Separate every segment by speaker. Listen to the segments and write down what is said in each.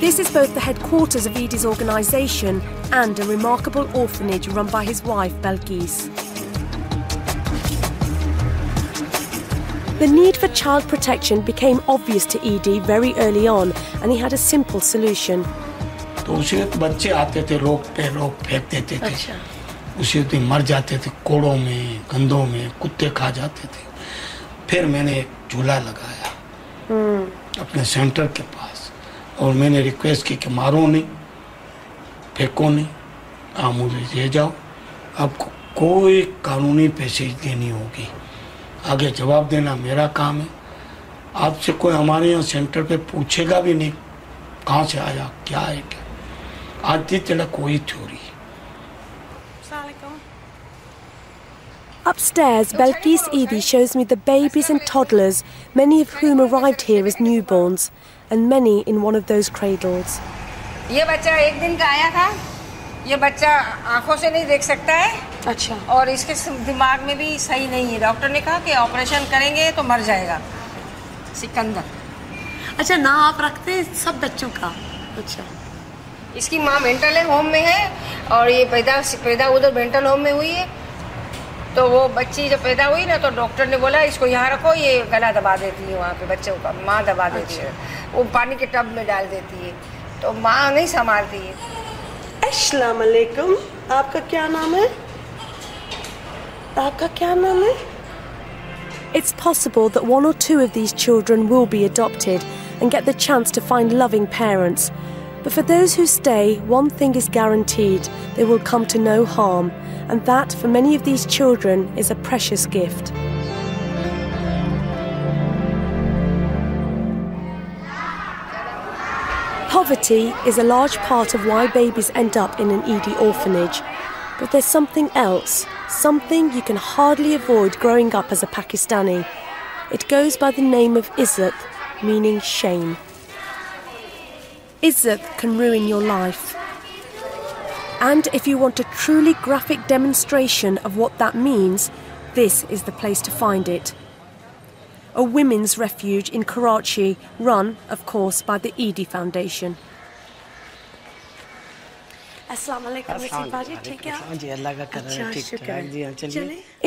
Speaker 1: This is both the headquarters of Edie's organisation and a remarkable orphanage run by his wife, Balkis. The need for child protection became obvious to Edie very early on, and he had a simple solution.
Speaker 2: तो उसे बच्चे आते थे रोक फेंक देते थे। अच्छा। उसे तो मर जाते थे कोड़ों में, गंदों में, कुत्ते खा जाते थे। फिर मैंने एक झूला लगाया अपने सेंटर के पास और मैंने रिक्वेस्ट की कि मारो नहीं, फेंको नहीं, आप मुझे ले जाओ, आपको कोई कानूनी पैसे देनी होगी, आगे जवाब देना मेरा काम है, आपसे कोई हमारे यहाँ सेंटर पे पूछेगा भी नहीं कहाँ से आया, क्या है क्या, आज की तरह कोई चोरी।
Speaker 1: Upstairs, Balkis Edie shows me the babies and toddlers, many of whom arrived here as newborns, and many in one of those cradles.
Speaker 3: ये बच्चा एक दिन का आया था, ये बच्चा आंखों से नहीं देख सकता है। अच्छा। और इसके दिमाग में भी सही नहीं है। डॉक्टर ने कहा कि ऑपरेशन करेंगे तो मर जाएगा। सिकंदर।
Speaker 4: अच्छा, ना आप रखते हैं सब बच्चों का? अच्छा।
Speaker 3: इसकी माँ मेंटल होम में है और ये पैदा उधर मेंटल होम में हुई है। तो वो बच्ची जब पैदा हुई ना तो डॉक्टर ने बोला इसको यहाँ रखो, ये गला दबा देती है वहाँ पे बच्चों का, माँ दबा देती है, वो पानी के टब में डाल देती है, तो माँ नहीं संभालती है।
Speaker 4: अस्सलाम वालेकुम, आपका क्या नाम है? आपका क्या नाम है?
Speaker 1: It's possible that one or two of these children will be adopted and get the chance to find loving parents. But for those who stay, one thing is guaranteed: they will come to no harm, and that, for many of these children, is a precious gift. Poverty is a large part of why babies end up in an Edie orphanage. But there's something else, something you can hardly avoid growing up as a Pakistani. It goes by the name of Izzat, meaning shame. Izzat can ruin your life. And if you want a truly graphic demonstration of what that means, this is the place to find it. A women's refuge in Karachi, run, of course, by the Edie Foundation.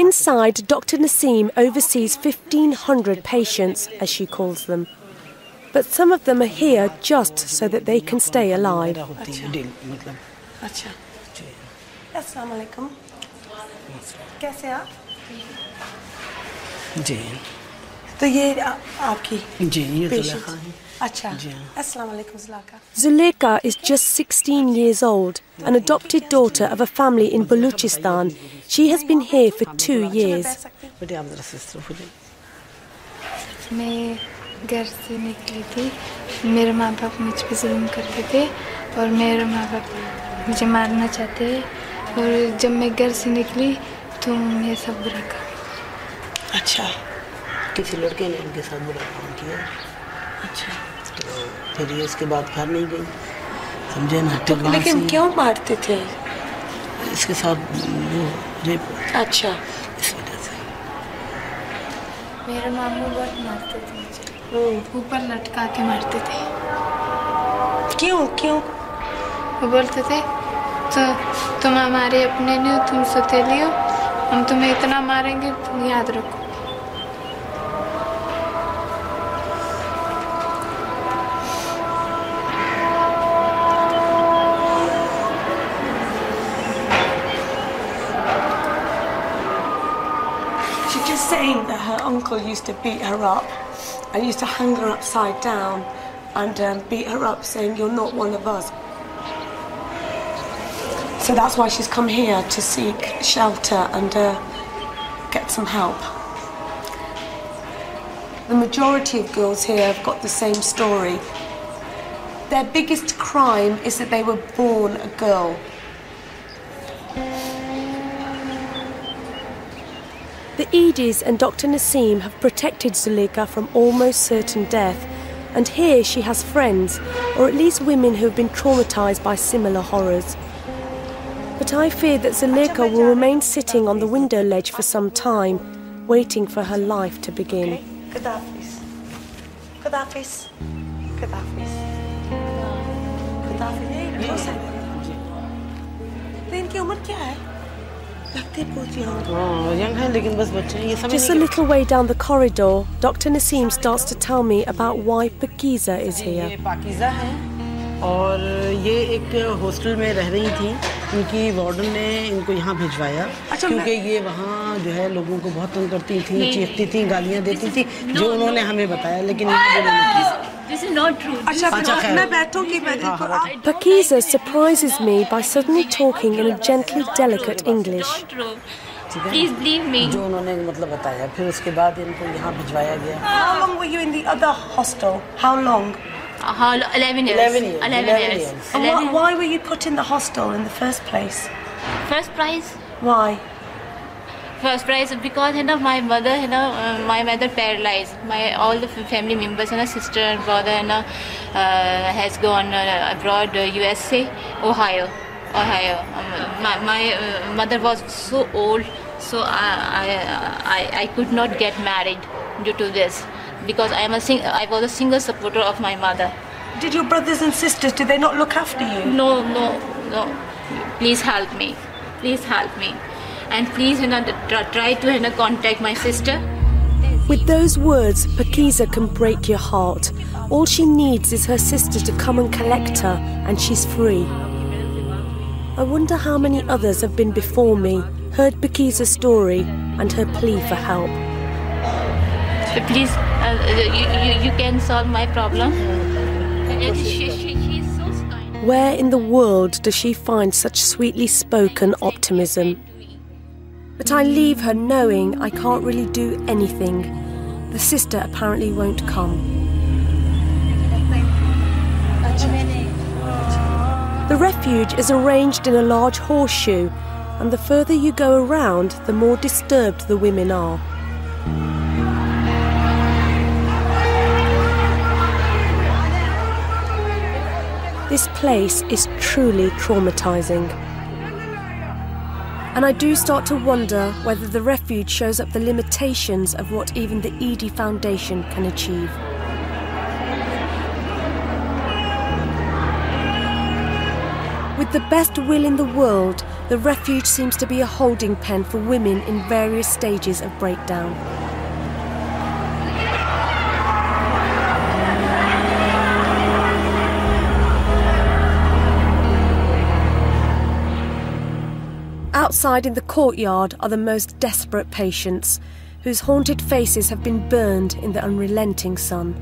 Speaker 1: Inside, Dr. Naseem oversees 1,500 patients, as she calls them. But some of them are here just so that they can stay alive.
Speaker 4: अस्सलाम वालेकुम, कैसे आप?
Speaker 2: जी।
Speaker 4: तो ये आपकी?
Speaker 2: जी, ये ज़ुलेखा है।
Speaker 4: अच्छा, अस्सलाम वालेकुम Zulekha.
Speaker 1: Zuleika is just 16 years old, an adopted daughter of a family in Baluchistan. She has been here for 2 years.
Speaker 5: मैं घर से निकली थी, मेरे माँ बाप मुझ पे जुल्म करते थे और मेरे माँ बाप मुझे मारना चाहते हैं, और जब मैं घर से निकली तो ये सब बुरा काम।
Speaker 4: अच्छा,
Speaker 6: किसी लड़के ने इनके साथ बुरा काम किया।
Speaker 4: अच्छा,
Speaker 6: तो फिर ये इसके बाद घर नहीं गई, समझे ना?
Speaker 4: तो लेकिन क्यों मारते थे?
Speaker 6: इसके साथ वो रेप।
Speaker 4: अच्छा,
Speaker 6: इस वजह से
Speaker 5: मेरे मामू बहुत मारते थे मुझे, ऊपर लटका के मारते थे।
Speaker 4: क्यों?
Speaker 5: वो बोलते थे तो तुम हमारे अपने नहीं हो, तुम सौतेली हो, हम तुम्हें इतना मारेंगे तुम याद रखो।
Speaker 4: She's just saying that her uncle used to beat her up and used to hang her upside down and beat her up, saying you're not one of us. So that's why she's come here to seek shelter and get some help. The majority of girls here have got the same story. Their biggest crime is that they were born a girl.
Speaker 1: The Edies and Dr. Naseem have protected Zuleika from almost certain death, and here she has friends, or at least women who have been traumatised by similar horrors. But I fear that Zuleika will remain sitting on the window ledge for some time, waiting for her life to begin.
Speaker 4: Okay. Gaddafi's. इनकी उम्र क्या है? लगते बहुत young.
Speaker 6: हाँ young है लेकिन बस बच्चे हैं ये सब
Speaker 1: Just a little way down the corridor, Dr. Naseem starts to tell me about why Pakiza is here.
Speaker 6: ये पाकीज़ा है और ये एक हॉस्टल में रह रही थी। इनकी वार्डन ने इनको यहाँ भिजवाया क्योंकि ये वहाँ जो है लोगों को बहुत तंग करती थी, चीखती थी, गालियाँ देती थी, जो उन्होंने हमें बताया लेकिन
Speaker 7: This is not true.
Speaker 4: मैं बैठूंगी
Speaker 1: Pakiza surprises me by suddenly talking in a gently delicate English.
Speaker 7: Not true. Please believe me.
Speaker 6: जो उन्होंने मतलब बताया फिर उसके बाद इनको यहाँ भिजवाया गया।
Speaker 4: How long were you in the other hostel? How long?
Speaker 7: 11 years.
Speaker 6: 11 years.
Speaker 7: 11 years.
Speaker 4: And why were you put in the hostel in the first place?
Speaker 7: First prize.
Speaker 4: Why?
Speaker 7: First prize because my mother my mother paralyzed. All the family members sister and brother has gone abroad, USA, Ohio. My mother was so old, so I could not get married due to this because I was a single supporter of my mother.
Speaker 4: Did your brothers and sisters, did they not look after you?
Speaker 7: No. Please help me. And please try to contact my sister.
Speaker 1: With those words, Pakiza can break your heart. All she needs is her sister to come and collect her, and she's free. I wonder how many others have been before me, heard Pakiza's story, and her plea for help.
Speaker 7: So please, you can solve my problem. She's so kind.
Speaker 1: Where in the world does she find such sweetly spoken optimism? But I leave her knowing I can't really do anything. The sister apparently won't come. The refuge is arranged in a large horseshoe, and the further you go around, the more disturbed the women are. This place is truly traumatizing. And I do start to wonder whether the refuge shows up the limitations of what even the Edie Foundation can achieve. With the best will in the world, the refuge seems to be a holding pen for women in various stages of breakdown. Outside in the courtyard are the most desperate patients, whose haunted faces have been burned in the unrelenting sun.